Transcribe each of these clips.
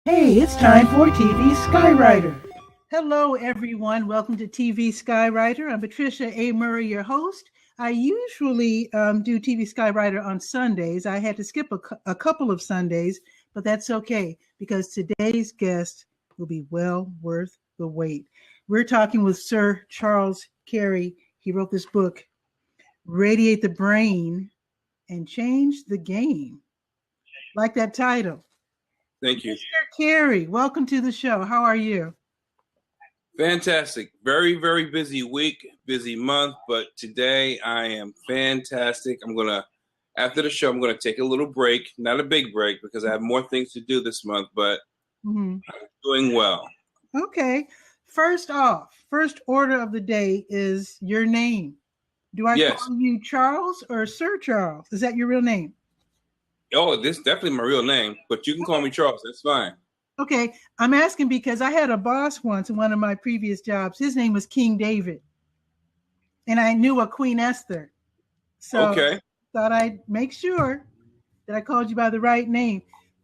Hey, it's time for TV Skywriter. Hello, everyone. Welcome to TV Skywriter. I'm Patricia A. Murray, your host. I usually do TV Skywriter on Sundays. I had to skip a couple of Sundays, but that's okay because today's guest will be well worth the wait. We're talking with Sir Charles Cary. He wrote this book, Radiate the Brain and Change the Game. Like that title. Thank you. Mr. Cary, welcome to the show. How are you? Fantastic. Very, very busy week, busy month, but today I am fantastic. After the show, I'm going to take a little break, not a big break because I have more things to do this month, but I'm doing well. Okay. First off, first order of the day is your name. Do I call you Charles or Sir Charles? Is that your real name? Oh, this is definitely my real name, but you can call me Charles. That's fine. Okay. I'm asking because I had a boss once in one of my previous jobs. His name was King David. And I knew a Queen Esther. So I thought I'd make sure that I called you by the right name.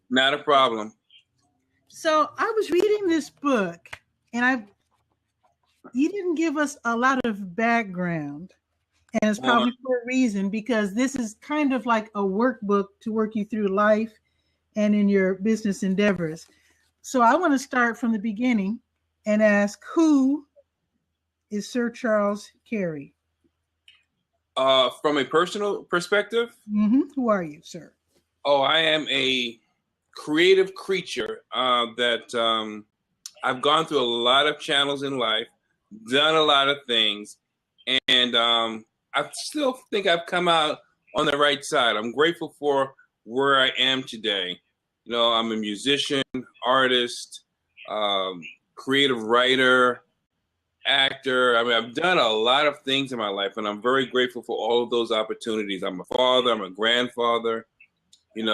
Not a problem. So I was reading this book, and you didn't give us a lot of background. And it's probably for a reason, because this is kind of like a workbook to work you through life and in your business endeavors. So I want to start from the beginning and ask, who is Sir Charles Cary? From a personal perspective? Who are you, sir? Oh, I am a creative creature that I've gone through a lot of channels in life, done a lot of things, and I still think I've come out on the right side. I'm grateful for where I am today. You know, I'm a musician, artist, creative writer, actor. I mean, I've done a lot of things in my life, and I'm very grateful for all of those opportunities. I'm a father, I'm a grandfather, and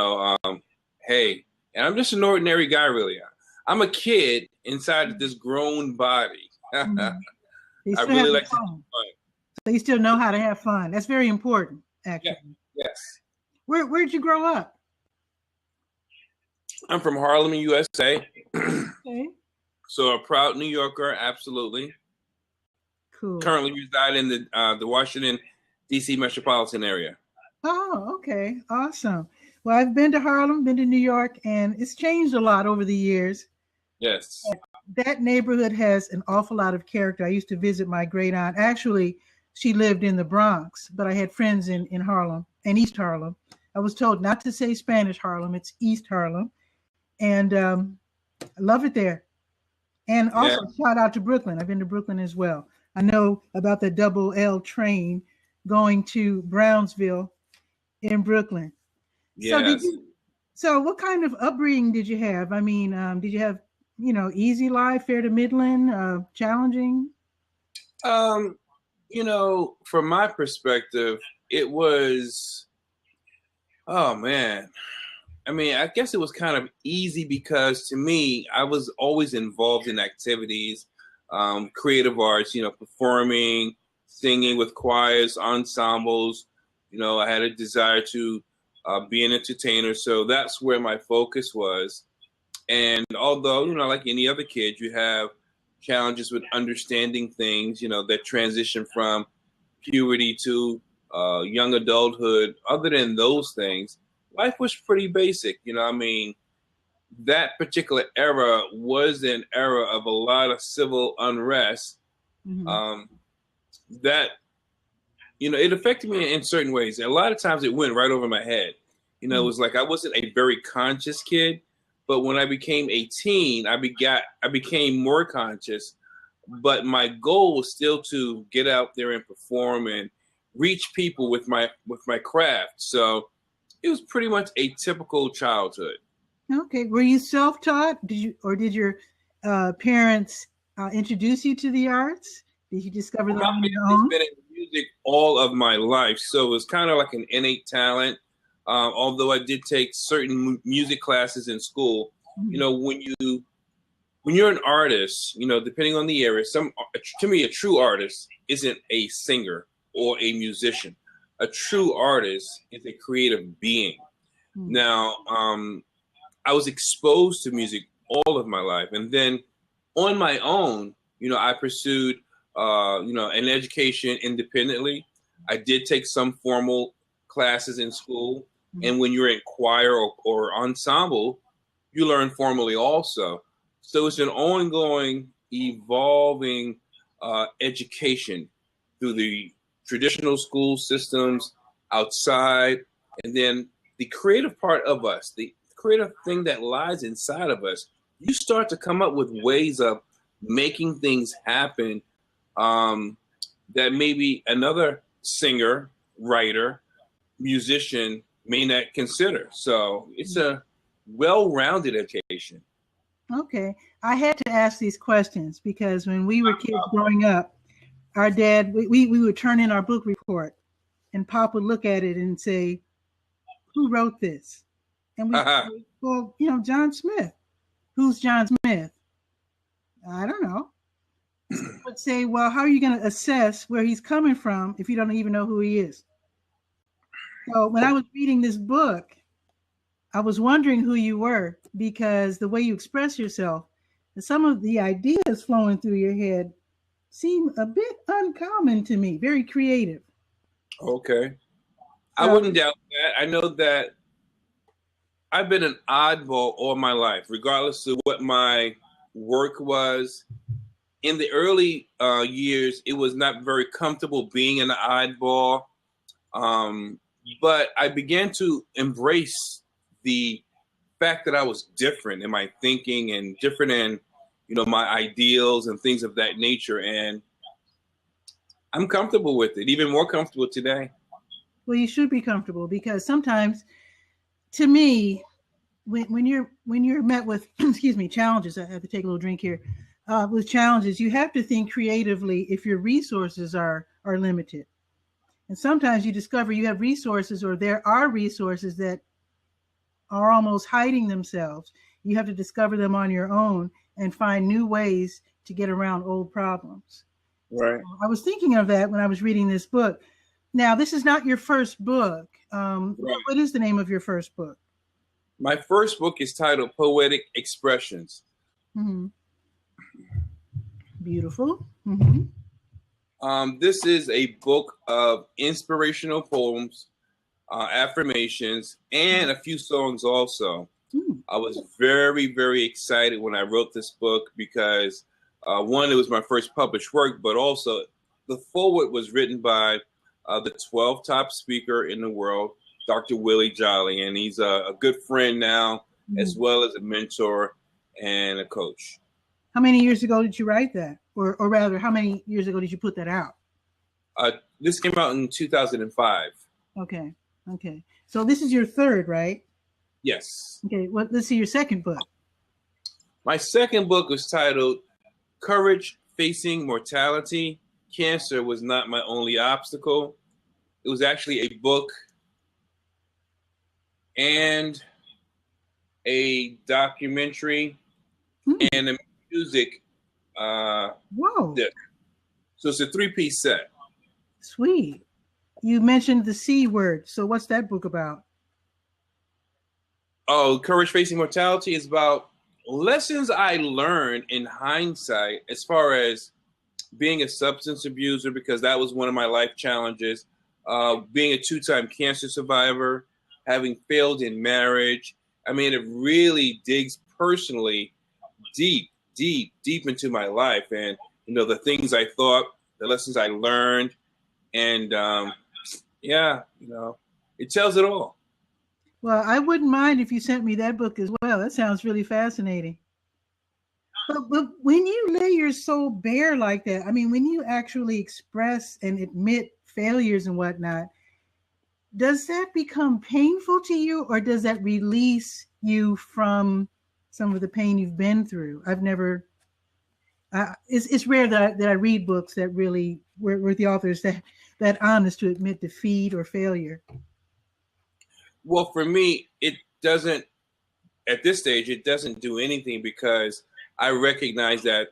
I'm just an ordinary guy, really. I'm a kid inside of this grown body. I really like to have fun. So you still know how to have fun. That's very important, actually. Yeah. Yes. Where'd you grow up? I'm from Harlem, USA. Okay. So a proud New Yorker, absolutely. Cool. Currently reside in the Washington, D.C. metropolitan area. Oh, okay. Awesome. Well, I've been to Harlem, been to New York, and it's changed a lot over the years. Yes. That neighborhood has an awful lot of character. I used to visit my great aunt. Actually, she lived in the Bronx, but I had friends in Harlem and East Harlem. I was told not to say Spanish Harlem. It's East Harlem. And I love it there. And also shout out to Brooklyn. I've been to Brooklyn as well. I know about the double L train going to Brownsville in Brooklyn. Yes. So what kind of upbringing did you have? I mean, did you have, easy life, fair to middling, challenging? From my perspective, it was, oh man. I mean, I guess it was kind of easy because to me, I was always involved in activities, creative arts, performing, singing with choirs, ensembles. I had a desire to be an entertainer. So that's where my focus was. And although, like any other kid, you have challenges with understanding things, that transition from puberty to young adulthood. Other than those things, life was pretty basic. That particular era was an era of a lot of civil unrest. That, it affected me in certain ways. A lot of times it went right over my head. It was like I wasn't a very conscious kid. But when I became a teen, I became more conscious. But my goal was still to get out there and perform and reach people with my craft. So it was pretty much a typical childhood. Okay. Were you self-taught? Did your parents introduce you to the arts? Did you discover that on your own? I've been in music all of my life, so it was kind of like an innate talent. Although I did take certain music classes in school, when you're an artist, depending on the area, to me, a true artist isn't a singer or a musician. A true artist is a creative being. Now, I was exposed to music all of my life. And then on my own, I pursued, an education independently. I did take some formal classes in school. Mm-hmm. And when you're in choir or ensemble, you learn formally also. So it's an ongoing, evolving education through the traditional school systems, outside, and then the creative part of us, the creative thing that lies inside of us. You start to come up with ways of making things happen that maybe another singer, writer, musician may not consider. So it's a well-rounded education. Okay. I had to ask these questions because when we were kids growing up, our dad, we would turn in our book report and Pop would look at it and say, who wrote this? And we say, well, John Smith. Who's John Smith? I don't know. So we would say, well, how are you going to assess where he's coming from if you don't even know who he is? So when I was reading this book, I was wondering who you were because the way you express yourself and some of the ideas flowing through your head seem a bit uncommon to me, very creative. Okay. I wouldn't doubt that. I know that I've been an oddball all my life, regardless of what my work was. In the early years, it was not very comfortable being an oddball. But I began to embrace the fact that I was different in my thinking and different in, my ideals and things of that nature. And I'm comfortable with it, even more comfortable today. Well, you should be comfortable because sometimes, to me, when you're met with, challenges, I have to take a little drink here, with challenges, you have to think creatively if your resources are limited. And sometimes you discover you have resources or there are resources that are almost hiding themselves. You have to discover them on your own and find new ways to get around old problems. Right. So I was thinking of that when I was reading this book. Now, this is not your first book. Right. What is the name of your first book? My first book is titled Poetic Expressions. Mm-hmm. Beautiful. Mm-hmm. This is a book of inspirational poems, affirmations, and a few songs also. I was very, very excited when I wrote this book because, one, it was my first published work, but also the foreword was written by the 12th top speaker in the world, Dr. Willie Jolly, and he's a good friend now, as well as a mentor and a coach. How many years ago did you write that? Or rather, how many years ago did you put that out? This came out in 2005. Okay. So this is your third, right? Yes. Okay, let's see your second book. My second book was titled Courage Facing Mortality. Cancer Was Not My Only Obstacle. It was actually a book and a documentary and a music disc. So it's a 3-piece set. Sweet. You mentioned the C word. So what's that book about? Oh, Courage Facing Mortality is about lessons I learned in hindsight as far as being a substance abuser, because that was one of my life challenges, being a 2-time cancer survivor, having failed in marriage. I mean, it really digs personally deep into my life and, the things I thought, the lessons I learned. And it tells it all. Well, I wouldn't mind if you sent me that book as well. That sounds really fascinating. But when you lay your soul bare like that, I mean, when you actually express and admit failures and whatnot, does that become painful to you, or does that release you from some of the pain you've been through? I've never. It's rare that I read books that really where the authors that honest to admit defeat or failure. Well, for me, it doesn't. At this stage, it doesn't do anything because I recognize that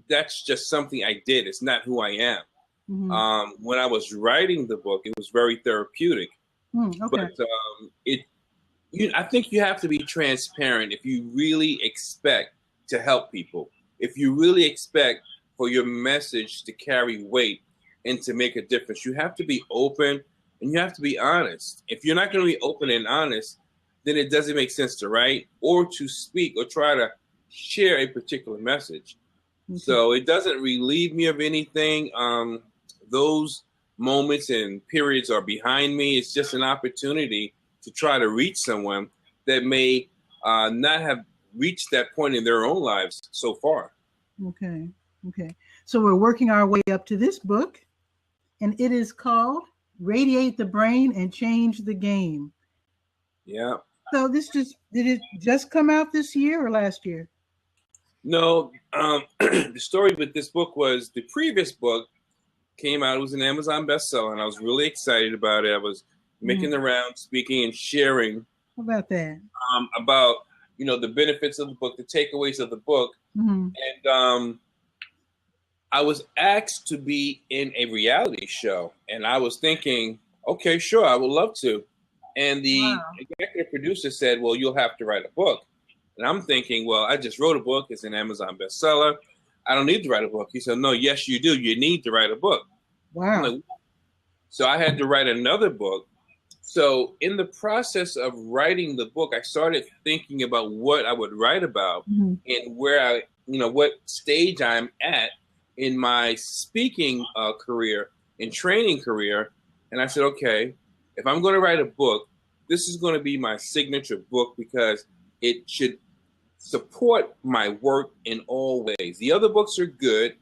that's just something I did. It's not who I am. Mm-hmm. When I was writing the book, it was very therapeutic. Okay. But I think you have to be transparent if you really expect to help people. If you really expect for your message to carry weight and to make a difference, you have to be open and you have to be honest. If you're not going to be open and honest, then it doesn't make sense to write or to speak or try to share a particular message. Mm-hmm. So it doesn't relieve me of anything. Those moments and periods are behind me. It's just an opportunity to try to reach someone that may not have reached that point in their own lives so far. Okay. So we're working our way up to this book, and it is called Radiate the Brain and Change the Game. Yeah. So did it just come out this year or last year? No, the story with this book was the previous book came out. It was an Amazon bestseller, and I was really excited about it. I was making the rounds, speaking and sharing. How about that? About, the benefits of the book, the takeaways of the book. Mm-hmm. And I was asked to be in a reality show, and I was thinking, okay, sure, I would love to. And the executive producer said, well, you'll have to write a book. And I'm thinking, well, I just wrote a book. It's an Amazon bestseller. I don't need to write a book. He said, no, yes, you do. You need to write a book. Wow. So I had to write another book. So in the process of writing the book, I started thinking about what I would write about and where what stage I'm at in my speaking career and training career. And I said, okay, if I'm going to write a book, this is going to be my signature book because it should support my work in all ways. The other books are good,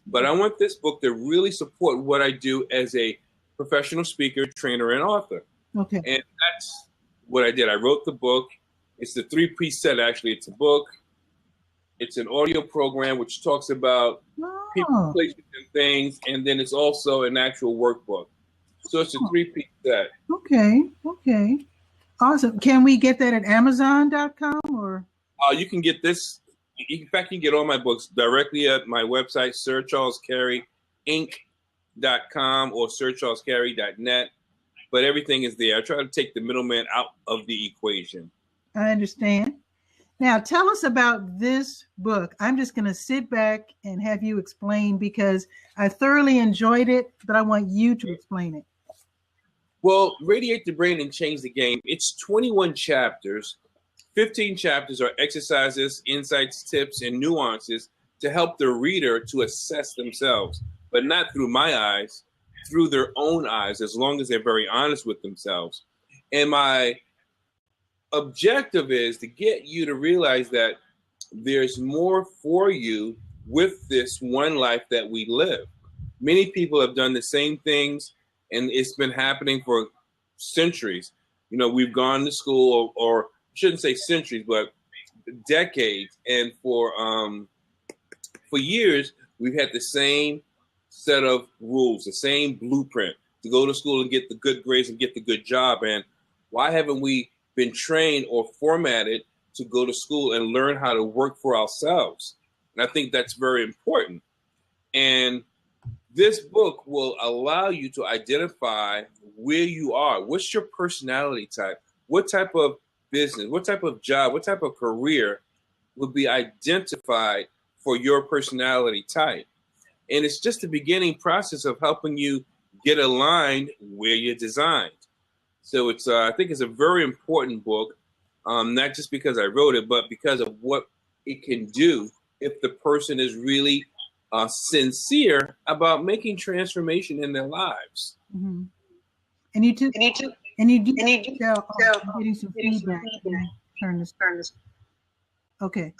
but I want this book to really support what I do as a professional speaker, trainer, and author. Okay. And that's what I did. I wrote the book. It's the 3-piece set, actually. It's a book. It's an audio program which talks about people, places, and things, and then it's also an actual workbook. So it's a 3-piece set. Okay. Awesome. Can we get that at Amazon.com or? You can get this. In fact, you can get all my books directly at my website, sircharlescaryinc.com or sircharlescary.net. But everything is there. I try to take the middleman out of the equation. I understand. Now, tell us about this book. I'm just going to sit back and have you explain because I thoroughly enjoyed it, but I want you to explain it. Well, Radiate the Brain and Change the Game. It's 21 chapters. 15 chapters are exercises, insights, tips, and nuances to help the reader to assess themselves, but not through my eyes, through their own eyes, as long as they're very honest with themselves. And my objective is to get you to realize that there's more for you with this one life that we live. Many people have done the same things, and it's been happening for centuries. We've gone to school, or shouldn't say centuries, but decades. And for years, we've had the same set of rules, the same blueprint to go to school and get the good grades and get the good job. And why haven't we been trained or formatted to go to school and learn how to work for ourselves? And I think that's very important. And this book will allow you to identify where you are. What's your personality type? What type of business, what type of job, what type of career will be identified for your personality type? And it's just the beginning process of helping you get aligned where you're designed. So it's, I think it's a very important book, not just because I wrote it, but because of what it can do if the person is really sincere about making transformation in their lives. Mm-hmm. And you do tell, I'm getting some feedback. Turn this. Okay.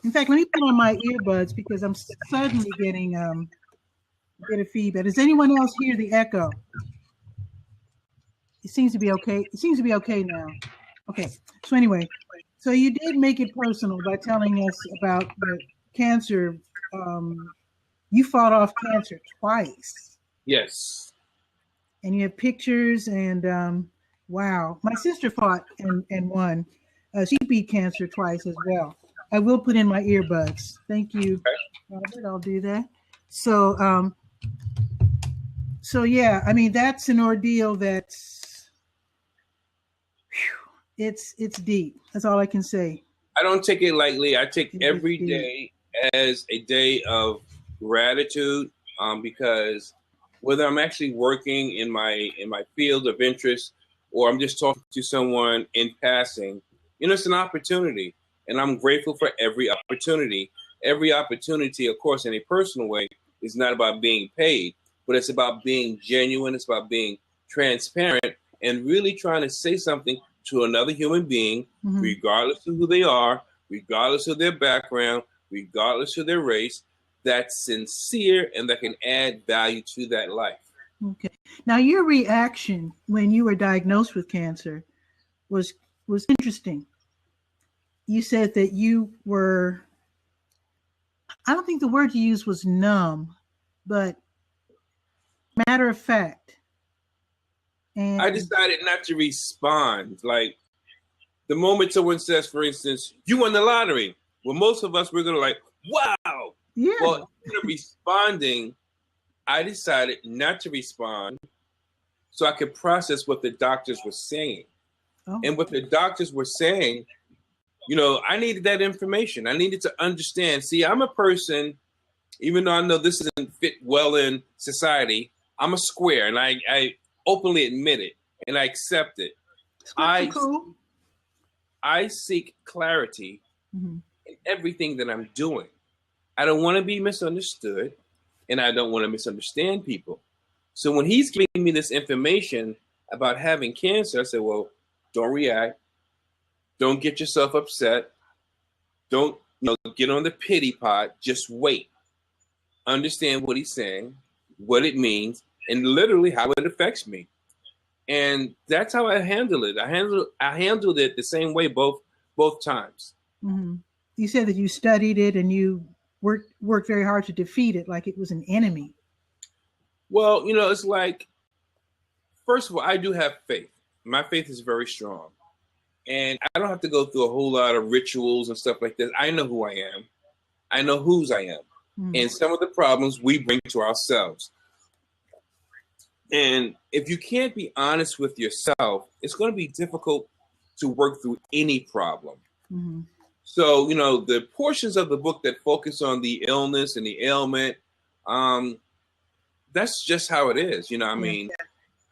In fact, let me put on my earbuds because I'm suddenly getting a bit of feedback. Does anyone else hear the echo? It seems to be okay. It seems to be okay now. Okay. So anyway, so you did make it personal by telling us about the cancer. You fought off cancer twice. Yes. And you have pictures and wow. My sister fought and won. She beat cancer twice as well. I will put in my earbuds. Thank you, Robert. I'll do that. So, yeah, I mean, that's an ordeal that's, it's deep. That's all I can say. I don't take it lightly. I take every day as a day of gratitude, because whether I'm actually working in my field of interest or I'm just talking to someone in passing, it's an opportunity, and I'm grateful for every opportunity. Every opportunity, of course, in a personal way, is not about being paid, but it's about being genuine. It's about being transparent and really trying to say something to another human being, regardless of who they are, regardless of their background, regardless of their race, that's sincere and that can add value to that life. Okay. Now, your reaction when you were diagnosed with cancer was interesting. You said that you were, I don't think the word you used was numb, but matter of fact. And I decided not to respond. Like the moment someone says, for instance, you won the lottery. Well, most of us, we're going to like, wow. Yeah. Well, instead of responding, I decided not to respond so I could process what the doctors were saying. Oh. And what the doctors were saying, I needed that information. I needed to understand. See, I'm a person, even though I know this doesn't fit well in society, I'm a square, and I openly admit it, and I accept it. I seek clarity in everything that I'm doing. I don't want to be misunderstood, and I don't want to misunderstand people. So when he's giving me this information about having cancer, I said, well, don't react. Don't get yourself upset. Don't get on the pity pot. Just wait. Understand what he's saying, what it means, and literally how it affects me. And that's how I handle it. I handled it the same way both times. Mm-hmm. You said that you studied it and you worked very hard to defeat it, like it was an enemy. Well, it's like, first of all, I do have faith. My faith is very strong. And I don't have to go through a whole lot of rituals and stuff like that. I know who I am. I know whose I am. Mm-hmm. And some of the problems we bring to ourselves. And if you can't be honest with yourself, it's going to be difficult to work through any problem. Mm-hmm. So, the portions of the book that focus on the illness and the ailment, that's just how it is.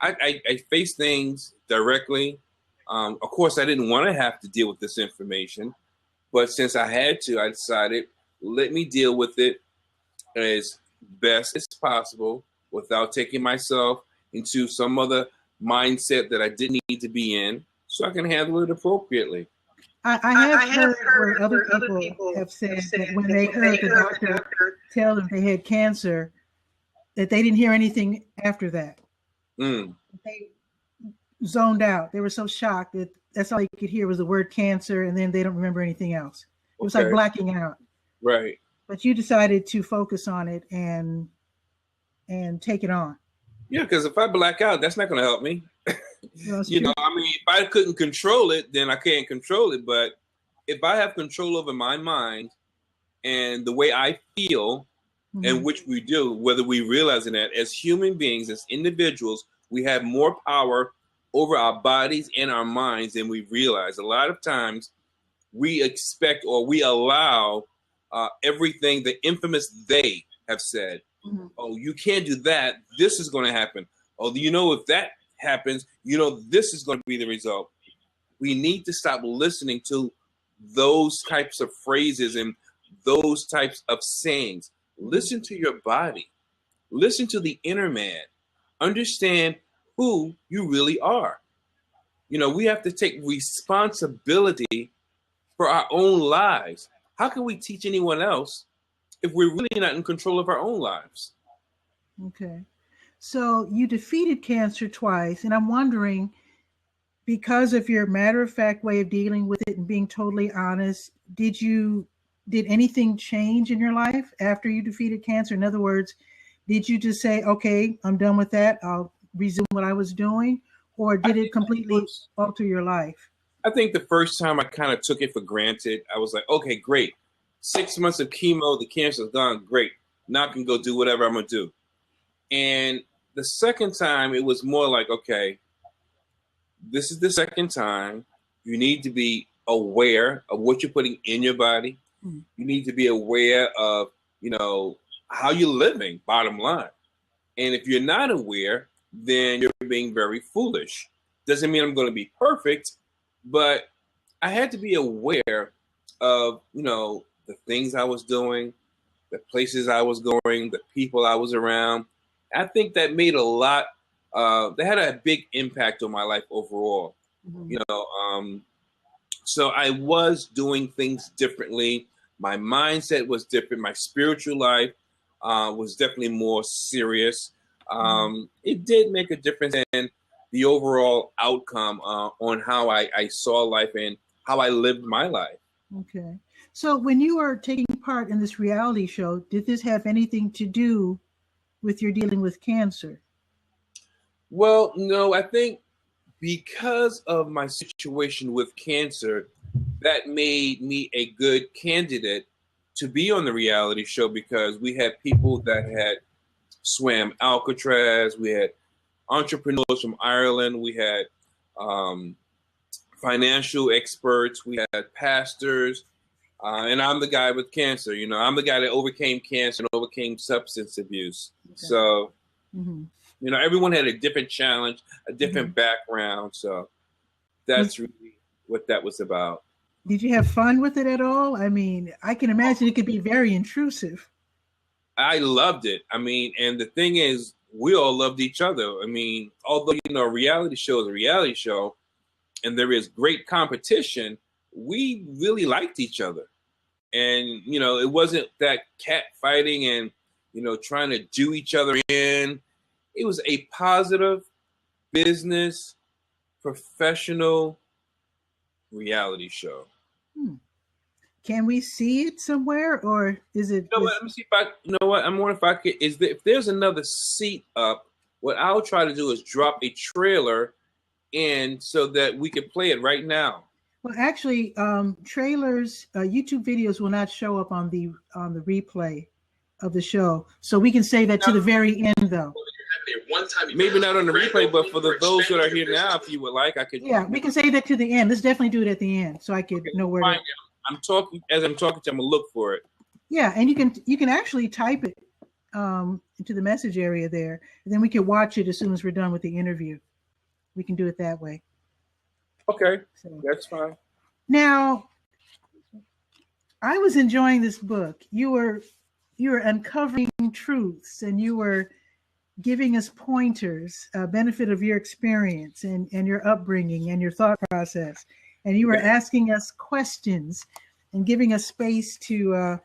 I face things directly. Of course, I didn't want to have to deal with this information, but since I had to, I decided, let me deal with it as best as possible without taking myself into some other mindset that I didn't need to be in, so I can handle it appropriately. I have heard where other people have said that when they heard the doctor tell them they had cancer, that they didn't hear anything after that. They zoned out. They were so shocked that that's all they could hear was the word cancer, and then they don't remember anything else. It was like blacking out. Right. But you decided to focus on it and take it on. Yeah, because if I black out, that's not going to help me. If I couldn't control it, then I can't control it. But if I have control over my mind and the way I feel, and which we do, whether we realize it, that as human beings, as individuals, we have more power over our bodies and our minds than we realize. A lot of times we expect or we allow everything the infamous they have said. Oh, you can't do that. This is going to happen. Oh, if that happens, this is going to be the result. We need to stop listening to those types of phrases and those types of sayings. Listen to your body. Listen to the inner man. Understand who you really are. We have to take responsibility for our own lives. How can we teach anyone else if we're really not in control of our own lives? Okay. So you defeated cancer twice, and I'm wondering, because of your matter-of-fact way of dealing with it and being totally honest, did anything change in your life after you defeated cancer? In other words, did you just say, okay, I'm done with that, I'll resume what I was doing? Or did it completely alter your life? I think the first time I kind of took it for granted. I was like, okay, great. 6 months of chemo, the cancer's gone, great. Now I can go do whatever I'm going to do. And the second time, it was more like, okay, this is the second time. You need to be aware of what you're putting in your body. Mm. You need to be aware of, how you're living, bottom line. And if you're not aware, then you're being very foolish. Doesn't mean I'm going to be perfect, but I had to be aware of, the things I was doing, the places I was going, the people I was around. I think that made that had a big impact on my life overall. Mm-hmm. So I was doing things differently. My mindset was different. My spiritual life was definitely more serious. It did make a difference in the overall outcome on how I saw life and how I lived my life. Okay. So when you were taking part in this reality show, did this have anything to do with your dealing with cancer? Well, no, I think because of my situation with cancer, that made me a good candidate to be on the reality show, because we had people that had swam Alcatraz, we had entrepreneurs from Ireland, we had financial experts, we had pastors, and I'm the guy with cancer. I'm the guy that overcame cancer and overcame substance abuse. Okay. So, everyone had a different challenge, a different background. So that's really what that was about. Did you have fun with it at all? I mean, I can imagine it could be very intrusive. I loved it. I mean, and the thing is, we all loved each other. I mean, although, a reality show is a reality show and there is great competition, we really liked each other. And, it wasn't that cat fighting and, trying to do each other in. It was a positive business, professional reality show. Can we see it somewhere, or is it? Let me see if I'm wondering if I could. If there's another seat up, what I'll try to do is drop a trailer in so that we can play it right now. Well, actually, trailers, YouTube videos will not show up on the replay of the show, so we can save that to the very end, though. Maybe not on the replay, but for those that are here now, if you would like, I could. Yeah, we can save that to the end. Let's definitely do it at the end, so I could know where. I'm talking to you, I'm gonna look for it. Yeah, and you can actually type it into the message area there, and then we can watch it as soon as we're done with the interview. We can do it that way. Okay, so that's fine. Now, I was enjoying this book. You were uncovering truths, and you were giving us pointers, benefit of your experience and your upbringing and your thought process. And you were asking us questions and giving us space to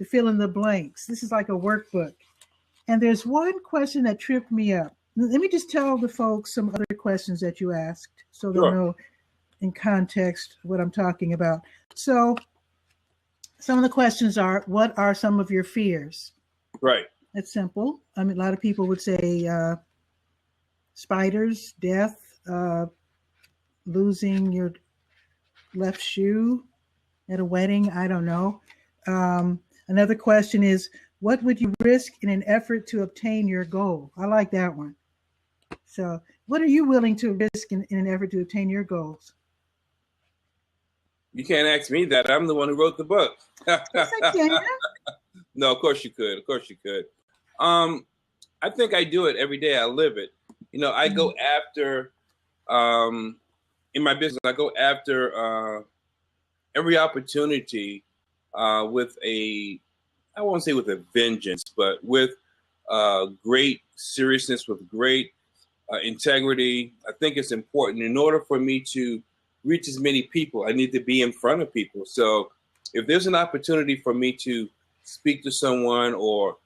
fill in the blanks. This is like a workbook. And there's one question that tripped me up. Let me just tell the folks some other questions that you asked so they'll know in context what I'm talking about. So some of the questions are, what are some of your fears? Right. That's simple. I mean, a lot of people would say spiders, death, losing your left shoe at a wedding. I don't know. Another question is, what would you risk in an effort to obtain your goal? I like that one. So what are you willing to risk in an effort to obtain your goals? You can't ask me that. I'm the one who wrote the book. Yes, I can. No, of course you could. Of course you could. I think I do it every day. I live it. I go after, in my business, I go after every opportunity with I won't say with a vengeance, but with great seriousness, with great integrity. I think it's important. In order for me to reach as many people, I need to be in front of people. So if there's an opportunity for me to speak to someone or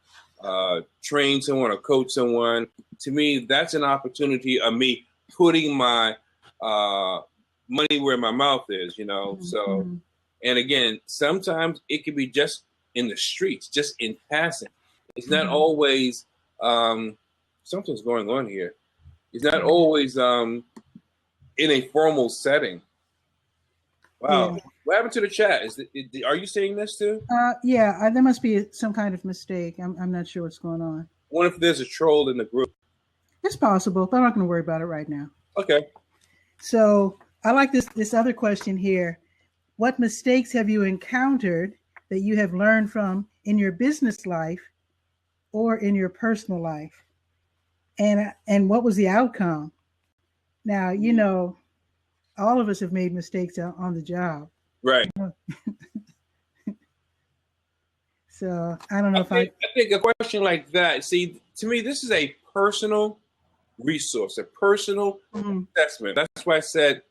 train someone or coach someone, to me, that's an opportunity of me putting my money where my mouth is, So, and again, sometimes it can be just in the streets, just in passing. It's not always something's going on here. It's not always in a formal setting. Wow. Yeah. What happened to the chat? Are you seeing this too? Yeah, there must be some kind of mistake. I'm not sure what's going on. I wonder if there's a troll in the group. It's possible, but I'm not going to worry about it right now. Okay. So I like this other question here. What mistakes have you encountered that you have learned from in your business life or in your personal life? And what was the outcome? Now, all of us have made mistakes on the job. Right. So I don't know I think a question like that, see, to me, this is a personal resource, a personal assessment. That's why I said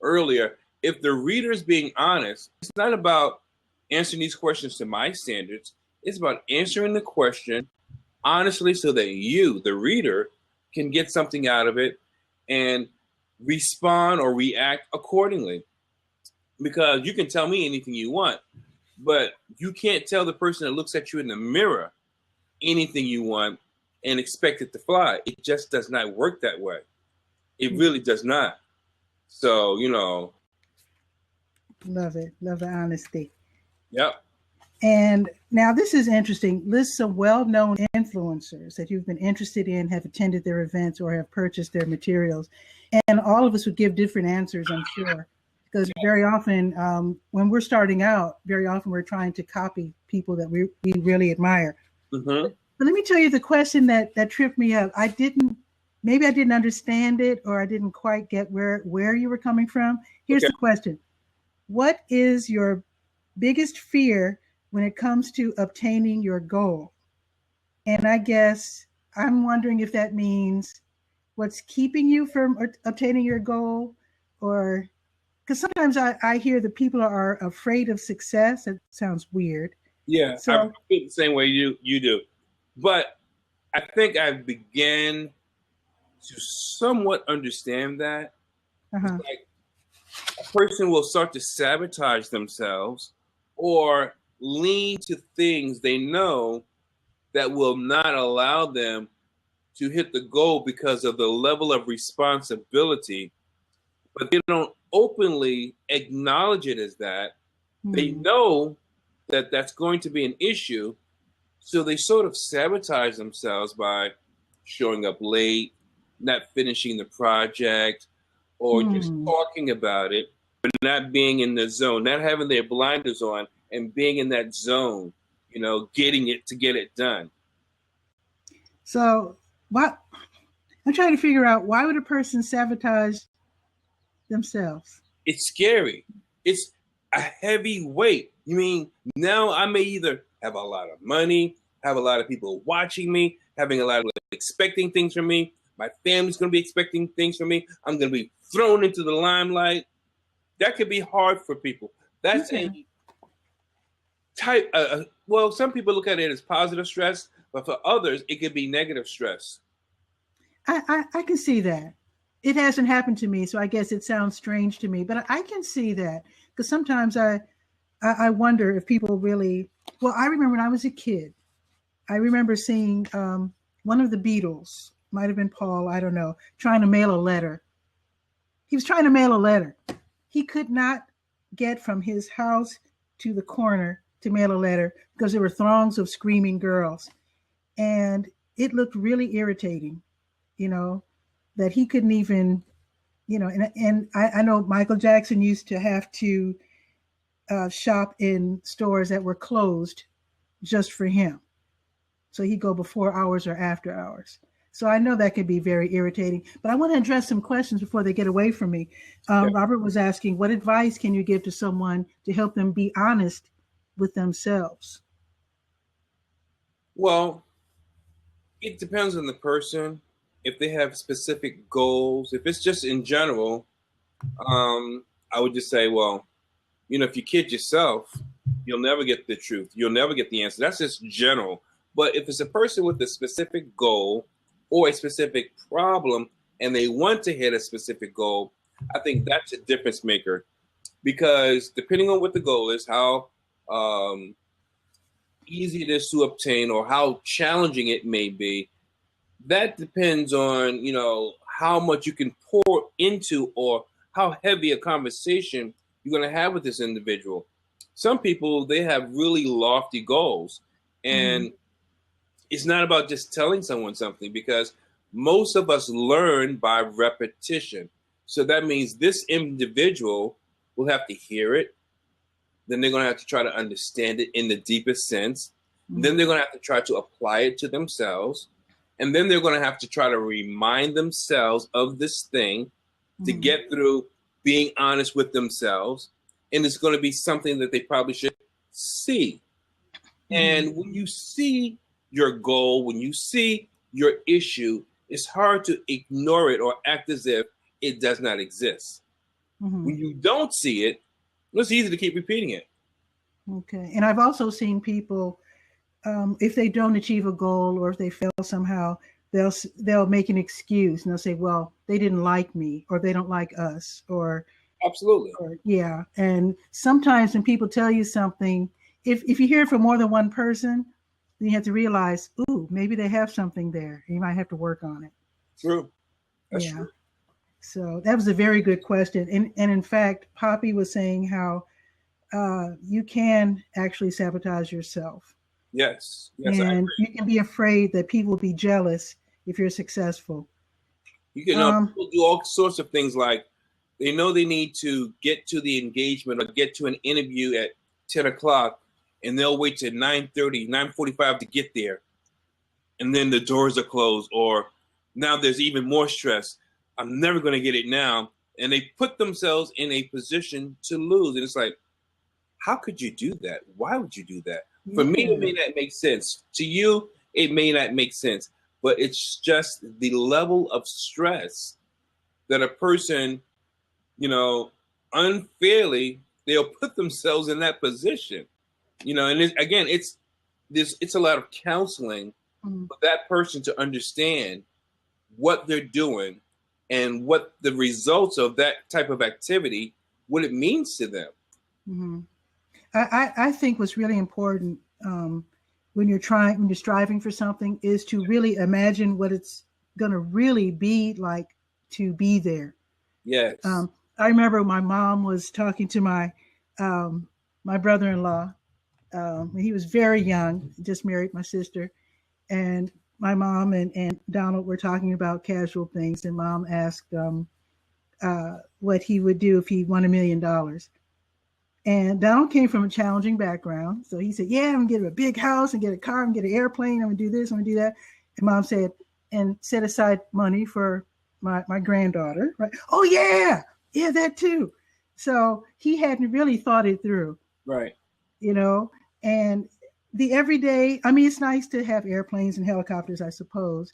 earlier, if the reader is being honest, it's not about answering these questions to my standards. It's about answering the question honestly so that you, the reader, can get something out of it and respond or react accordingly. Because you can tell me anything you want, but you can't tell the person that looks at you in the mirror anything you want and expect it to fly. It just does not work that way. It really does not. So, Love it. Love the honesty. Yep. And now this is interesting. List some well-known influencers that you've been interested in, have attended their events, or have purchased their materials. And all of us would give different answers, I'm sure. Because very often, when we're starting out, very often we're trying to copy people that we really admire. Mm-hmm. But let me tell you the question that tripped me up. Maybe I didn't understand it, or I didn't quite get where you were coming from. Here's the question. What is your biggest fear when it comes to obtaining your goal? And I guess I'm wondering if that means what's keeping you from obtaining your goal, or because sometimes I hear that people are afraid of success. It sounds weird. Yeah, so, I feel the same way you do. But I think I began to somewhat understand that. Like a person will start to sabotage themselves or lean to things they know that will not allow them to hit the goal because of the level of responsibility, but they don't openly acknowledge it as that. They know that that's going to be an issue, so they sort of sabotage themselves by showing up late, not finishing the project, or just talking about it, but not being in the zone, not having their blinders on and being in that zone, getting it to get it done. So I'm trying to figure out, why would a person sabotage themselves? It's scary. It's a heavy weight. You mean now I may either have a lot of money, have a lot of people watching me, having a lot of expecting things from me. My family's going to be expecting things from me. I'm going to be thrown into the limelight. That could be hard for people. That's a type. Well, some people look at it as positive stress, but for others, it could be negative stress. I can see that. It hasn't happened to me, so I guess it sounds strange to me. But I can see that, because sometimes I wonder if people really. Well, I remember when I was a kid, I remember seeing one of the Beatles, might have been Paul, I don't know, trying to mail a letter. He was trying to mail a letter. He could not get from his house to the corner to mail a letter because there were throngs of screaming girls. And it looked really irritating, that he couldn't even, and I know Michael Jackson used to have to shop in stores that were closed just for him. So he'd go before hours or after hours. So I know that can be very irritating, but I want to address some questions before they get away from me. Robert was asking, what advice can you give to someone to help them be honest with themselves? Well, it depends on the person. If they have specific goals, if it's just in general, I would just say, well, if you kid yourself, you'll never get the truth. You'll never get the answer. That's just general. But if it's a person with a specific goal or a specific problem and they want to hit a specific goal, I think that's a difference maker. Because depending on what the goal is, how easy it is to obtain or how challenging it may be, that depends on, how much you can pour into or how heavy a conversation you're going to have with this individual. Some people, they have really lofty goals, and it's not about just telling someone something, because most of us learn by repetition. So that means this individual will have to hear it. Then they're going to have to try to understand it in the deepest sense. Mm-hmm. Then they're going to have to try to apply it to themselves. And then they're going to have to try to remind themselves of this thing mm-hmm. to get through being honest with themselves. And it's going to be something that they probably should see. Mm-hmm. And when you see your goal, when you see your issue, it's hard to ignore it or act as if it does not exist. Mm-hmm. When you don't see it, it's easy to keep repeating it. Okay. And I've also seen people, if they don't achieve a goal or if they fail somehow, they'll make an excuse and they'll say, well, they didn't like me or they don't like us or. Absolutely. Or, yeah. And sometimes when people tell you something, if you hear it from more than one person, then you have to realize, ooh, maybe they have something there. You might have to work on it. True. That's true. So that was a very good question. And in fact, Poppy was saying how you can actually sabotage yourself. Yes. And you can be afraid that people will be jealous if you're successful. You can people do all sorts of things, like they know they need to get to the engagement or get to an interview at 10 o'clock and they'll wait till 9:30, 9:45 to get there. And then the doors are closed, or now there's even more stress. I'm never going to get it now. And they put themselves in a position to lose. And it's like, how could you do that? Why would you do that? Yeah. For me, it may not make sense. To you, it may not make sense. But it's just the level of stress that a person, unfairly, they'll put themselves in that position. And it's a lot of counseling for that person to understand what they're doing and what the results of that type of activity, what it means to them. Mm-hmm. I think what's really important when you're striving for something is to really imagine what it's going to really be like to be there. Yes. I remember my mom was talking to my brother-in-law when he was very young, just married my sister, and my mom and Donald were talking about casual things, and Mom asked what he would do if he won $1 million. And Donald came from a challenging background. So he said, yeah, I'm going to get a big house and get a car and get an airplane. I'm going to do this, I'm going to do that. And Mom said, and set aside money for my granddaughter. Right? Oh, yeah, that too. So he hadn't really thought it through. Right. And the everyday, it's nice to have airplanes and helicopters, I suppose,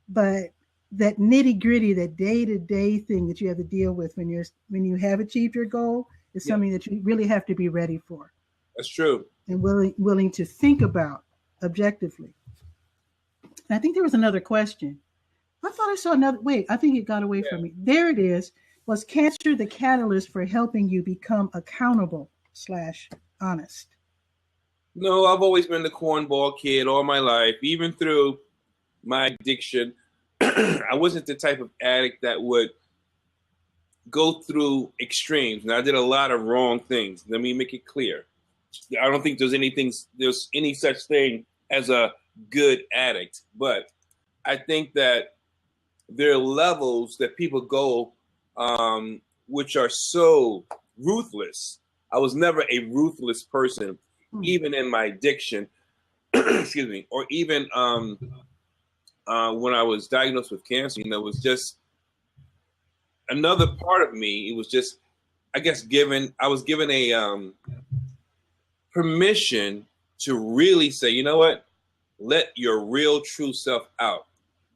but that nitty gritty, that day-to-day thing that you have to deal with when you have achieved your goal is something that you really have to be ready for. That's true. And willing to think about objectively. And I think there was another question. I thought I saw another. Wait, I think it got away from me. There it is. Was cancer the catalyst for helping you become accountable / honest? No, I've always been the cornball kid all my life, even through my addiction. I wasn't the type of addict that would go through extremes. And I did a lot of wrong things. Let me make it clear. I don't think there's any such thing as a good addict. But I think that there are levels that people go which are so ruthless. I was never a ruthless person, even in my addiction, excuse me, or even when I was diagnosed with cancer. It was just another part of me. It was just, I guess, I was given a permission to really say, you know what, let your real true self out.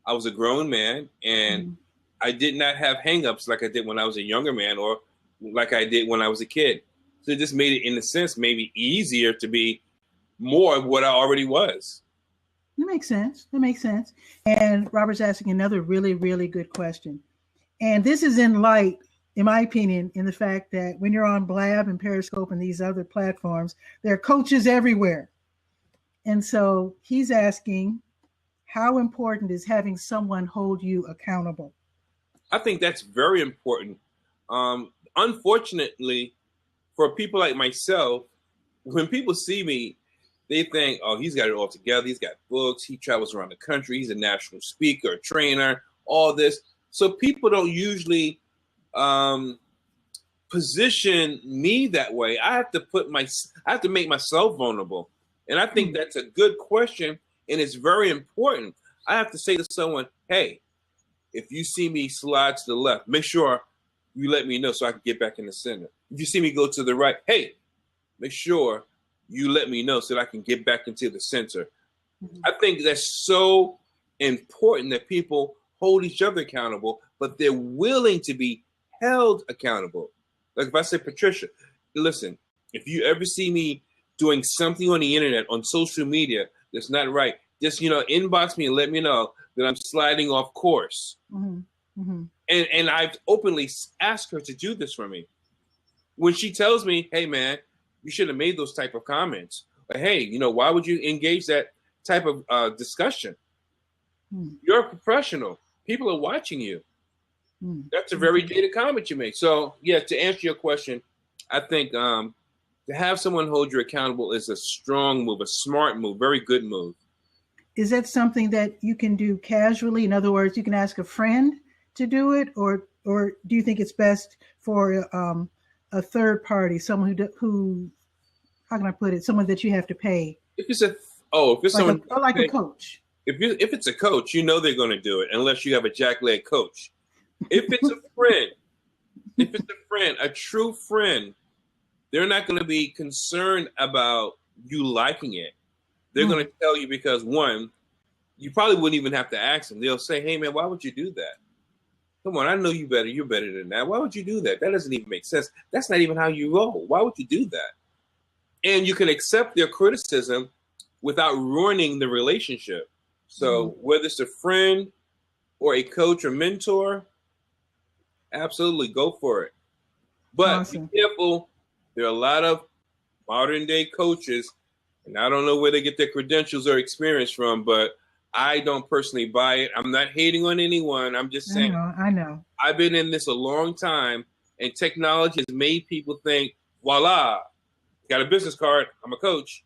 I was a grown man, and I did not have hangups like I did when I was a younger man, or like I did when I was a kid. So it just made it, in a sense, maybe easier to be more of what I already was. That makes sense. And Robert's asking another really, really good question. And this is in light, in my opinion, in the fact that when you're on Blab and Periscope and these other platforms, there are coaches everywhere. And so he's asking, how important is having someone hold you accountable? I think that's very important. Unfortunately, for people like myself, when people see me, they think, oh, he's got it all together. He's got books. He travels around the country. He's a national speaker, trainer, all this. So people don't usually position me that way. I have to make myself vulnerable. And I think that's a good question, and it's very important. I have to say to someone, hey, if you see me slide to the left, make sure you let me know so I can get back in the center. If you see me go to the right, hey, make sure you let me know so that I can get back into the center. I think that's so important that people hold each other accountable, but they're willing to be held accountable. Like if I say, Patricia, listen, if you ever see me doing something on the internet, on social media that's not right, just, inbox me and let me know that I'm sliding off course. And I've openly asked her to do this for me. When she tells me, hey, man, you should have made those type of comments. Or, hey, why would you engage that type of discussion? You're a professional. People are watching you. That's a very dated comment you make. So, yeah, to answer your question, I think to have someone hold you accountable is a strong move, a smart move, very good move. Is that something that you can do casually? In other words, you can ask a friend to do it, or do you think it's best for a third party, someone who, how can I put it, someone that you have to pay? If it's someone like a coach. If it's a coach, they're going to do it unless you have a jackleg coach. If it's a friend, a true friend, they're not going to be concerned about you liking it. They're going to tell you because, one, you probably wouldn't even have to ask them. They'll say, hey, man, why would you do that? Come on, I know you better. You're better than that. Why would you do that? That doesn't even make sense. That's not even how you roll. Why would you do that? And you can accept their criticism without ruining the relationship. So whether it's a friend or a coach or mentor, absolutely go for it. But Be careful. There are a lot of modern day coaches, and I don't know where they get their credentials or experience from, but I don't personally buy it. I'm not hating on anyone. I'm just saying. I know. I've been in this a long time, and technology has made people think, voila, got a business card. I'm a coach.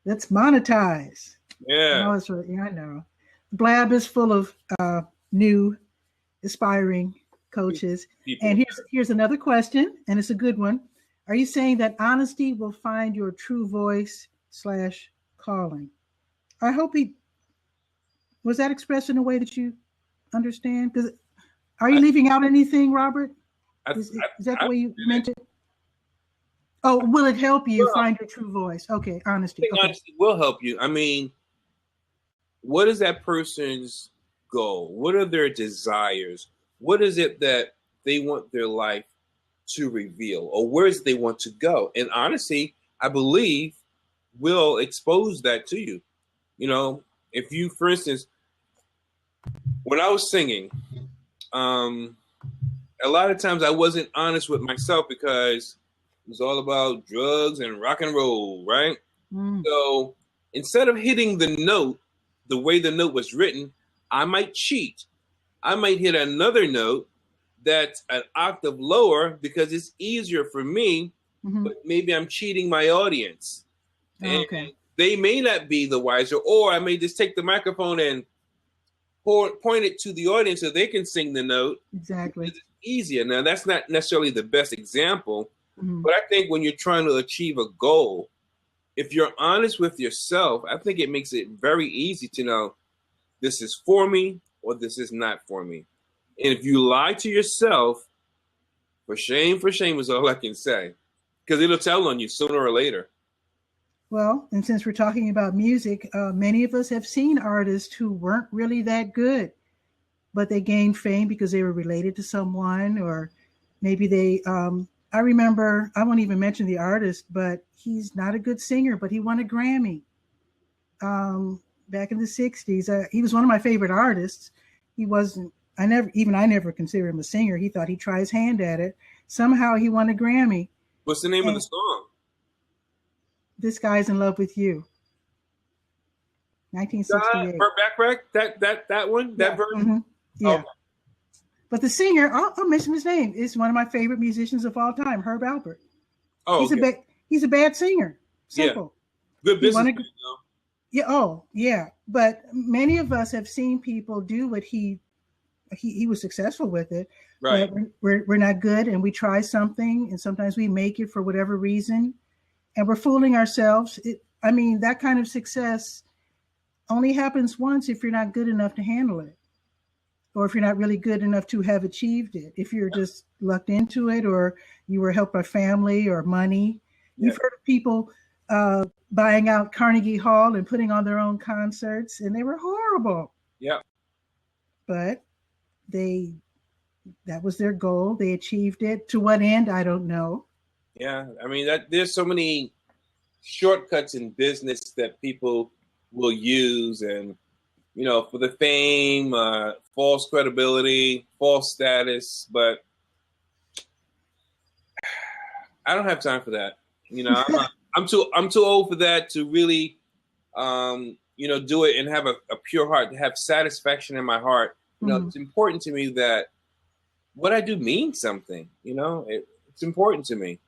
Let's monetize. Yeah. I know. Blab is full of new, aspiring coaches. People. And here's another question, and it's a good one. Are you saying that honesty will find your true voice / calling? I hope was that expressed in a way that you understand? Because are you leaving out anything, Robert? Is that the way you meant it? Oh, will it help you find your true voice? Okay, honesty. I think honesty will help you. I mean, what is that person's goal? What are their desires? What is it that they want their life to reveal, or where is they want to go? And honesty, I believe, will expose that to you. If you, for instance, when I was singing, a lot of times I wasn't honest with myself because it was all about drugs and rock and roll, right? So instead of hitting the note the way the note was written, I might cheat. I might hit another note that's an octave lower because it's easier for me, but maybe I'm cheating my audience. And they may not be the wiser, or I may just take the microphone and point it to the audience so they can sing the note. Exactly. It's easier. Now, that's not necessarily the best example, but I think when you're trying to achieve a goal, if you're honest with yourself, I think it makes it very easy to know this is for me or this is not for me. And if you lie to yourself, for shame is all I can say, because it'll tell on you sooner or later. Well, and since we're talking about music, many of us have seen artists who weren't really that good, but they gained fame because they were related to someone, or maybe they, I remember, I won't even mention the artist, but he's not a good singer, but he won a Grammy back in the 60s. He was one of my favorite artists. He wasn't, I never considered him a singer. He thought he'd try his hand at it. Somehow he won a Grammy. What's the name of the song? This Guy's in Love with You. 1968. That one? That version? Yeah. Okay. But the singer, I'll mention his name, is one of my favorite musicians of all time, Herb Alpert. Oh, he's a bad singer. Simple. Yeah. Good business. Yeah. Oh, yeah. But many of us have seen people do what he he was successful with it, Right. but we're not good, and we try something, and sometimes we make it for whatever reason, and we're fooling ourselves. I mean, that kind of success only happens once if you're not good enough to handle it, or if you're not really good enough to have achieved it. If you're just lucked into it, or you were helped by family or money. Yeah. You've heard of people buying out Carnegie Hall and putting on their own concerts, and they were horrible. Yeah. But that was their goal. They achieved it. To what end? I don't know. Yeah. I mean, there's so many shortcuts in business that people will use, and for the fame, false credibility, false status. But I don't have time for that. I'm too old for that to really, do it and have a pure heart, to have satisfaction in my heart. It's important to me that what I do means something. It's important to me.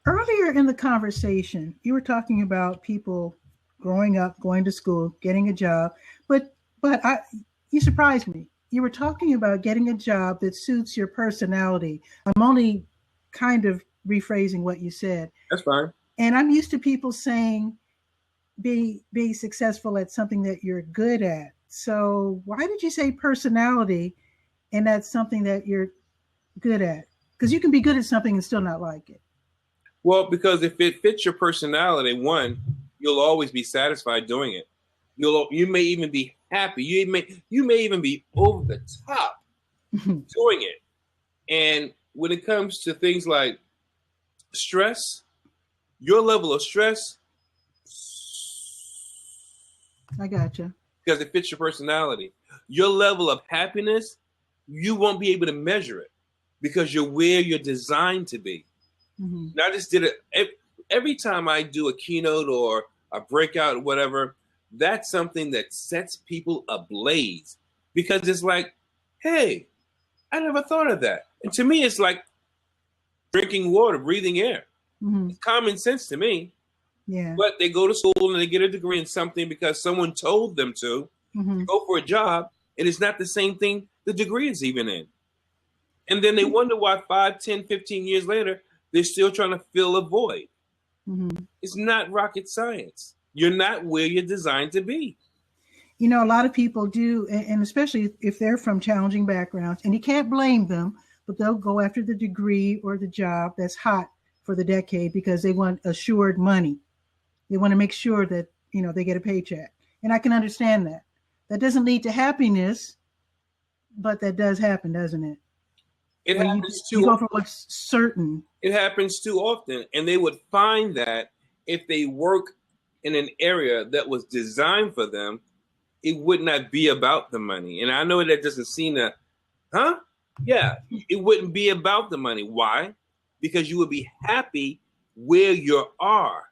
Earlier in the conversation, you were talking about people growing up, going to school, getting a job, but you surprised me. You were talking about getting a job that suits your personality. I'm only kind of rephrasing what you said. That's fine. And I'm used to people saying be successful at something that you're good at. So why did you say personality, and that's something that you're good at? Because you can be good at something and still not like it. Well, because if it fits your personality, one, you'll always be satisfied doing it. You may even be happy. You may even be over the top doing it. And when it comes to things like stress, your level of stress, I gotcha. Because it fits your personality. Your level of happiness, you won't be able to measure it because you're where you're designed to be. Mm-hmm. And I just did it every time I do a keynote or a breakout or whatever. That's something that sets people ablaze, because it's like, hey, I never thought of that. And to me, it's like drinking water, breathing air. Mm-hmm. It's common sense to me. Yeah. But they go to school and they get a degree in something because someone told them to go for a job, and it's not the same thing the degree is even in. And then they wonder why 5, 10, 15 years later, they're still trying to fill a void. Mm-hmm. It's not rocket science. You're not where you're designed to be. A lot of people do, and especially if they're from challenging backgrounds, and you can't blame them, but they'll go after the degree or the job that's hot for the decade because they want assured money. They want to make sure that, they get a paycheck. And I can understand that. That doesn't lead to happiness, but that does happen, doesn't it? It happens too. You go for what's certain. It happens too often. And they would find that if they work in an area that was designed for them, it would not be about the money. And I know that doesn't seem to, Yeah, it wouldn't be about the money. Why? Because you would be happy where you are.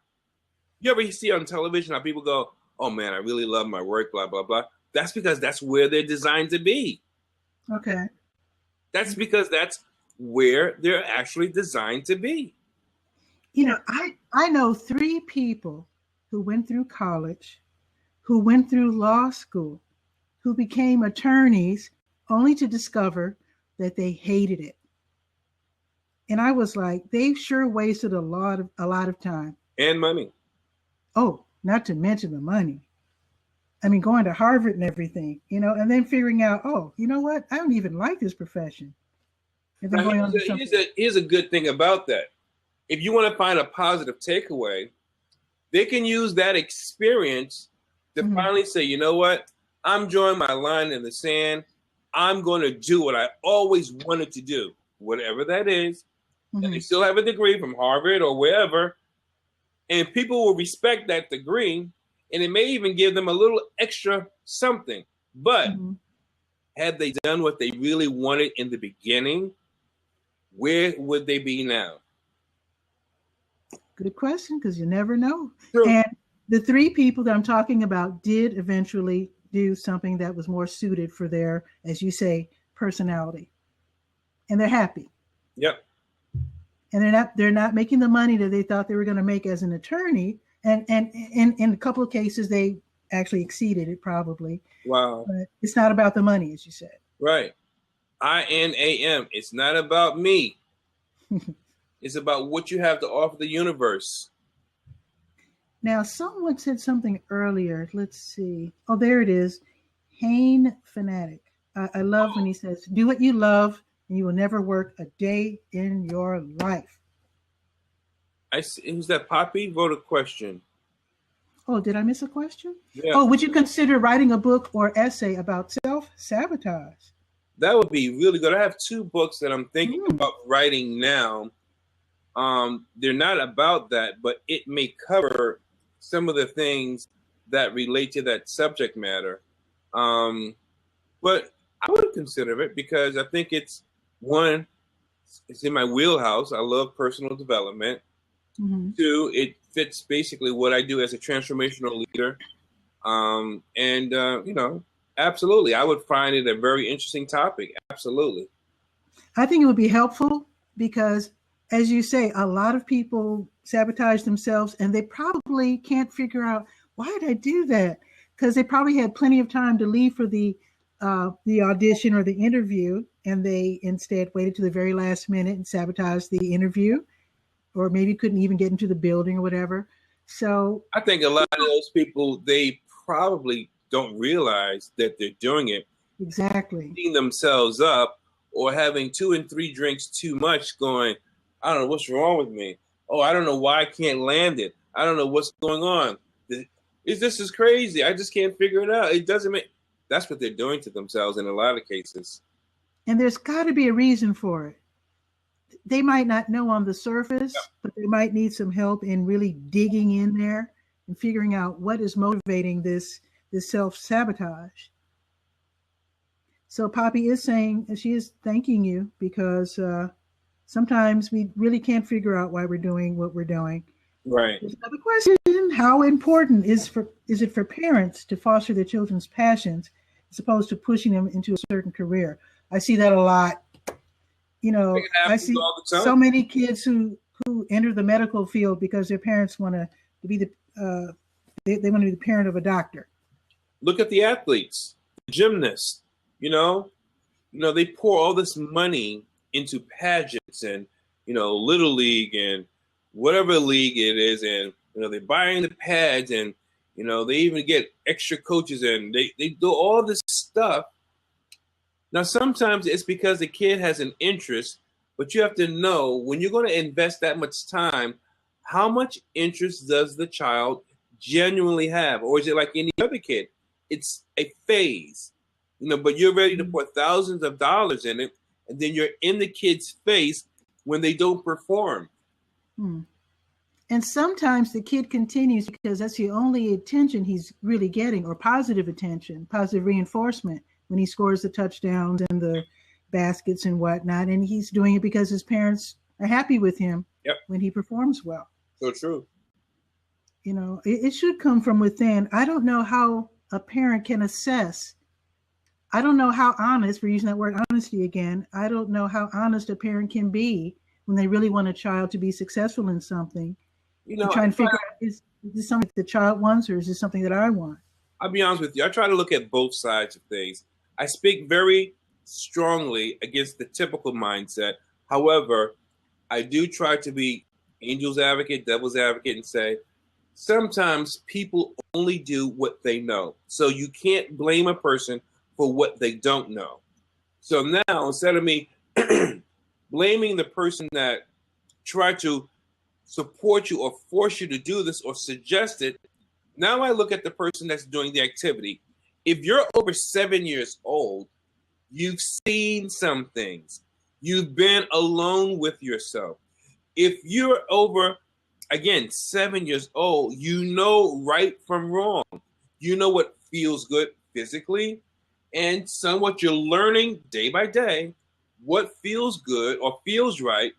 You ever see on television how people go, oh man, I really love my work, blah, blah, blah. That's because that's where they're designed to be. Okay. That's because that's where they're actually designed to be. I know 3 people who went through college, who went through law school, who became attorneys only to discover that they hated it. And I was like, they've sure wasted a lot of time. And money. Oh, not to mention the money. I mean, going to Harvard and everything, and then figuring out, oh, you know what? I don't even like this profession. And then going on to something. Here's a good thing about that. If you want to find a positive takeaway, they can use that experience to finally say, you know what? I'm drawing my line in the sand. I'm going to do what I always wanted to do, whatever that is. And they still have a degree from Harvard or wherever. And people will respect that degree. And it may even give them a little extra something. But had they done what they really wanted in the beginning, where would they be now? Good question, because you never know. True. And the 3 people that I'm talking about did eventually do something that was more suited for their, as you say, personality. And they're happy. Yep. And they're not making the money that they thought they were going to make as an attorney. And in a couple of cases, they actually exceeded it probably. Wow. But it's not about the money, as you said. Right. INAM. It's not about me. It's about what you have to offer the universe. Now, someone said something earlier. Let's see. Oh, there it is. Hain Fanatic. I love when he says, do what you love and you will never work a day in your life. I see. Who's that? Poppy wrote a question. Oh, did I miss a question? Yeah. Oh, would you consider writing a book or essay about self-sabotage? That would be really good. I have two books that I'm thinking about writing now. They're not about that, but it may cover some of the things that relate to that subject matter. But I would consider it because I think it's in my wheelhouse. I love personal development. Mm-hmm. Two, it fits basically what I do as a transformational leader. Absolutely, I would find it a very interesting topic. Absolutely. I think it would be helpful because, as you say, a lot of people sabotage themselves and they probably can't figure out, why did I do that? Because they probably had plenty of time to leave for the audition or the interview, and they instead waited to the very last minute and sabotaged the interview, or maybe couldn't even get into the building or whatever. So I think a lot of those people, they probably don't realize that they're doing it. Exactly. Beating themselves up or having 2 and 3 drinks too much, going, I don't know what's wrong with me. Oh, I don't know why I can't land it. I don't know what's going on. This is crazy. I just can't figure it out. It doesn't make. That's what they're doing to themselves in a lot of cases. And there's got to be a reason for it. They might not know on the surface, but they might need some help in really digging in there and figuring out what is motivating this self-sabotage. So Poppy is saying, she is thanking you because sometimes we really can't figure out why we're doing what we're doing. Right. There's another question. How important is it for parents to foster their children's passions as opposed to pushing them into a certain career? I see that a lot. You know, I see so many kids who enter the medical field because their parents want to be they want to be the parent of a doctor. Look at the athletes, the gymnasts. You know, they pour all this money into pageants and Little League and whatever league it is, and they're buying the pads, and they even get extra coaches, and they do all this stuff. Now, sometimes it's because the kid has an interest, but you have to know when you're going to invest that much time, how much interest does the child genuinely have? Or is it like any other kid? It's a phase, but you're ready to put thousands of dollars in it, and then you're in the kid's face when they don't perform. And sometimes the kid continues because that's the only attention he's really getting, or positive attention, positive reinforcement, when he scores the touchdowns and the baskets and whatnot. And he's doing it because his parents are happy with him when he performs well. So true. It should come from within. I don't know how a parent can assess. I don't know how honest, we're using that word honesty again. I don't know how honest a parent can be when they really want a child to be successful in something. Try and figure out, is this something the child wants, or is this something that I want? I'll be honest with you. I try to look at both sides of things. I speak very strongly against the typical mindset. However, I do try to be angel's advocate, devil's advocate, and say, sometimes people only do what they know. So you can't blame a person for what they don't know. So now, instead of me blaming the person that tried to support you or force you to do this or suggest it, now I look at the person that's doing the activity. If you're over 7 years old, you've seen some things. You've been alone with yourself. If you're over, again, 7 years old, you know right from wrong. You know what feels good physically, and what you're learning day by day, what feels good or feels right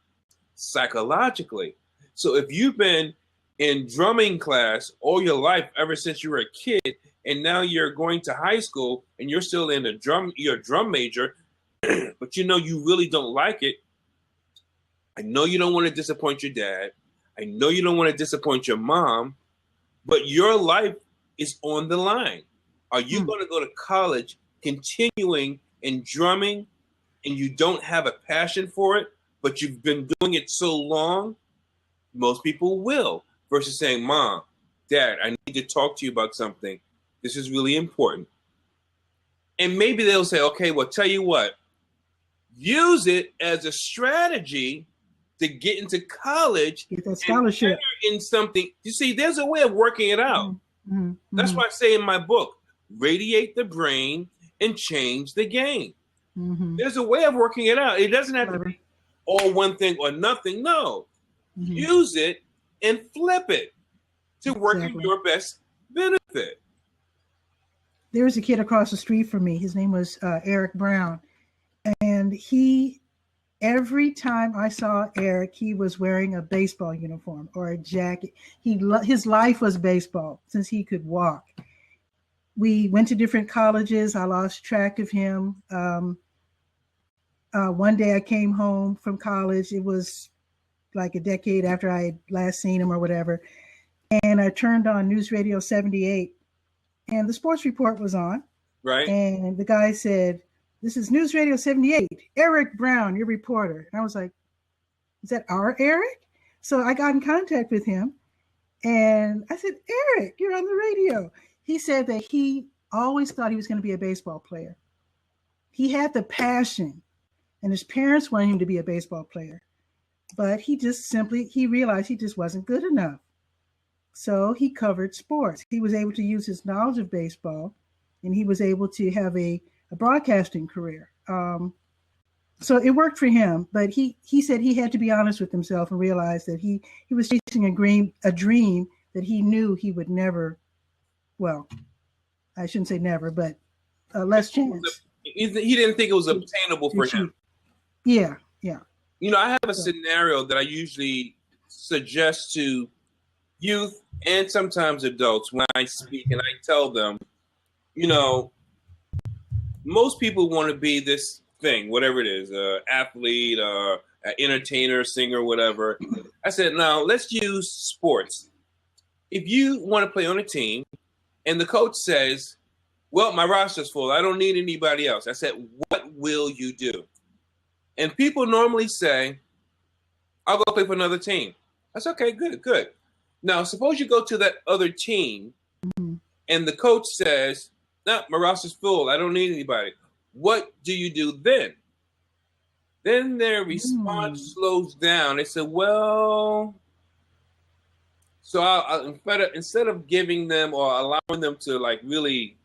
psychologically. So if you've been in drumming class all your life, ever since you were a kid, and now you're going to high school and you're still in you're a drum major, but you really don't like it. I know you don't want to disappoint your dad. I know you don't want to disappoint your mom, but your life is on the line. Are you going to go to college continuing in drumming and you don't have a passion for it, but you've been doing it so long, most people will. Versus saying, Mom, Dad, I need to talk to you about something. This is really important. And maybe they'll say, okay, well, tell you what, use it as a strategy to get into college. Get that scholarship. In something. You see, there's a way of working it out. Mm-hmm. That's why I say in my book, radiate the brain and change the game. Mm-hmm. There's a way of working it out. It doesn't have to be all one thing or nothing. No. Mm-hmm. Use it and flip it to work in your best benefit. There was a kid across the street from me. His name was Eric Brown. And every time I saw Eric, he was wearing a baseball uniform or a jacket. His life was baseball since he could walk. We went to different colleges. I lost track of him. One day I came home from college. It was like a decade after I had last seen him or whatever. And I turned on News Radio 78 and the sports report was on. Right. And the guy said, "This is News Radio 78, Eric Brown, your reporter." And I was like, "Is that our Eric?" So I got in contact with him and I said, "Eric, you're on the radio." He said that he always thought he was going to be a baseball player. He had the passion and his parents wanted him to be a baseball player, but he realized he just wasn't good enough. So he covered sports. He was able to use his knowledge of baseball and he was able to have a broadcasting career. So it worked for him, but he said he had to be honest with himself and realize that he was chasing a dream that he knew he would never, well, I shouldn't say never, but less chance. He didn't think it was obtainable for him. Yeah. You know, I have a scenario that I usually suggest to youth and sometimes adults when I speak and I tell them, you know, most people want to be this thing, whatever it is, athlete, an entertainer, singer, whatever. I said, now let's use sports. If you want to play on a team and the coach says, well, my roster's full, I don't need anybody else. I said, what will you do? And people normally say, I'll go play for another team. That's okay, good. Now, suppose you go to that other team and the coach says, no, my roster's full, I don't need anybody. What do you do then? Then their response slows down. They say, well, so I'll instead of giving them or allowing them to like really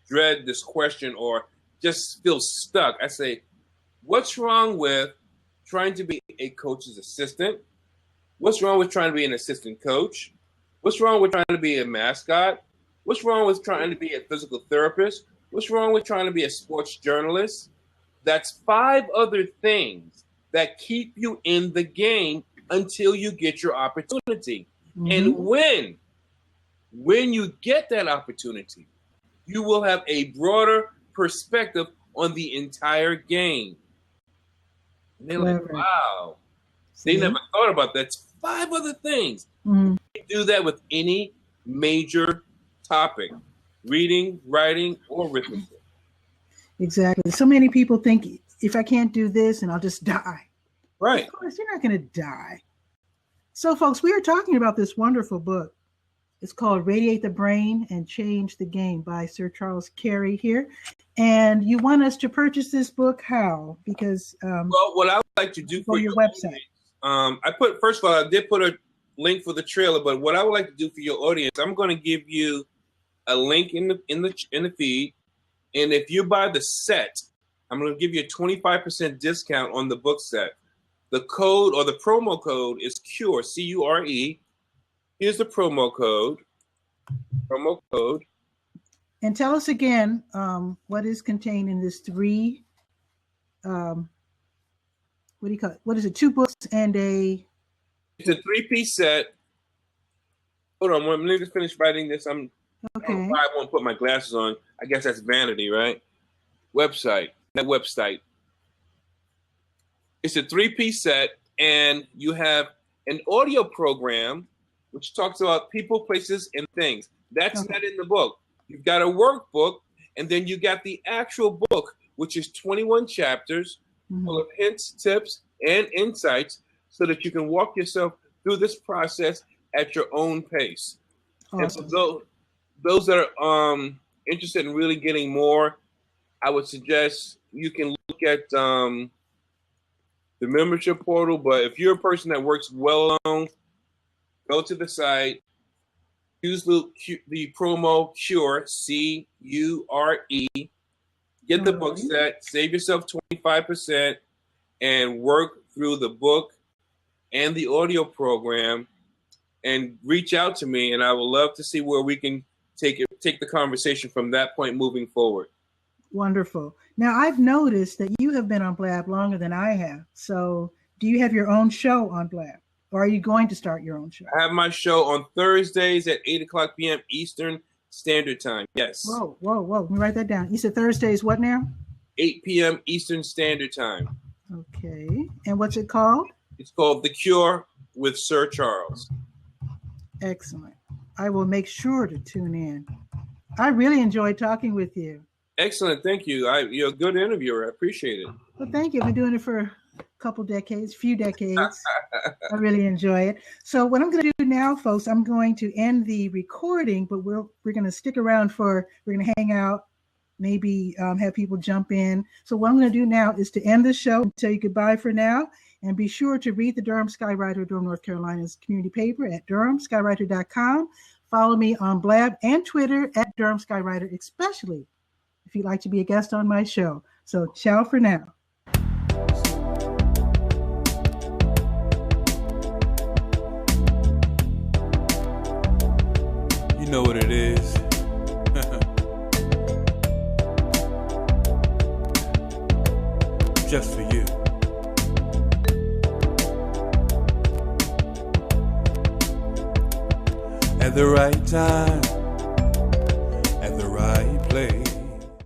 dread this question or just feel stuck, I say, what's wrong with trying to be a coach's assistant? What's wrong with trying to be an assistant coach? What's wrong with trying to be a mascot? What's wrong with trying to be a physical therapist? What's wrong with trying to be a sports journalist? That's 5 other things that keep you in the game until you get your opportunity. And when you get that opportunity, you will have a broader perspective on the entire game. And they're like, wow. They never thought about that. It's 5 other things. You do that with any major topic, reading, writing, or arithmetic. Exactly. So many people think if I can't do this, and I'll just die. Right. Of course, you're not going to die. So, folks, we are talking about this wonderful book. It's called Radiate the Brain and Change the Game by Sir Charles Cary here. And you want us to purchase this book? How? Because well, what I would like to do for your website. First of all, I did put a link for the trailer, but what I would like to do for your audience, I'm going to give you a link in the feed, and if you buy the set, I'm going to give you a 25% discount on the book set. The code or the promo code is CURE, C-U-R-E. Here's the promo code. And tell us again what is contained in this 3. What do you call it? What is it? 2 books and a. It's a 3-piece set. Hold on, let me just finish writing this. I won't put my glasses on. I guess that's vanity, right? Website. It's a 3-piece set, and you have an audio program which talks about people, places, and things. That's not in the book. You've got a workbook, And then you got the actual book, which is 21 chapters full of hints, tips, and insights so that you can walk yourself through this process at your own pace. Awesome. And so those that are interested in really getting more, I would suggest you can look at the membership portal. But if you're a person that works well alone, go to the site, use the promo CURE, CURE, get the book set, save yourself 25%, and work through the book and the audio program, and reach out to me, and I would love to see where we can take the conversation from that point moving forward. Wonderful. Now, I've noticed that you have been on Blab longer than I have. So do you have your own show on Blab? Or are you going to start your own show? I have my show on Thursdays at 8 o'clock p.m. Eastern Standard Time. Yes. Whoa. Let me write that down. You said Thursdays what now? 8 p.m. Eastern Standard Time. Okay. And what's it called? It's called The Cure with Sir Charles. Excellent. I will make sure to tune in. I really enjoyed talking with you. Excellent. Thank you. You're a good interviewer. I appreciate it. Well, thank you. I've been doing it for a few decades. I really enjoy it. So what I'm going to do now, folks, I'm going to end the recording, but we're going to stick around we're going to hang out, maybe have people jump in. So what I'm going to do now is to end the show and tell you goodbye for now. And be sure to read the Durham Skywriter, Durham, North Carolina's community paper at durhamskywriter.com. Follow me on Blab and Twitter at Durham Skywriter, especially if you'd like to be a guest on my show. So ciao for now. You know what it is. Just for you. At the right time,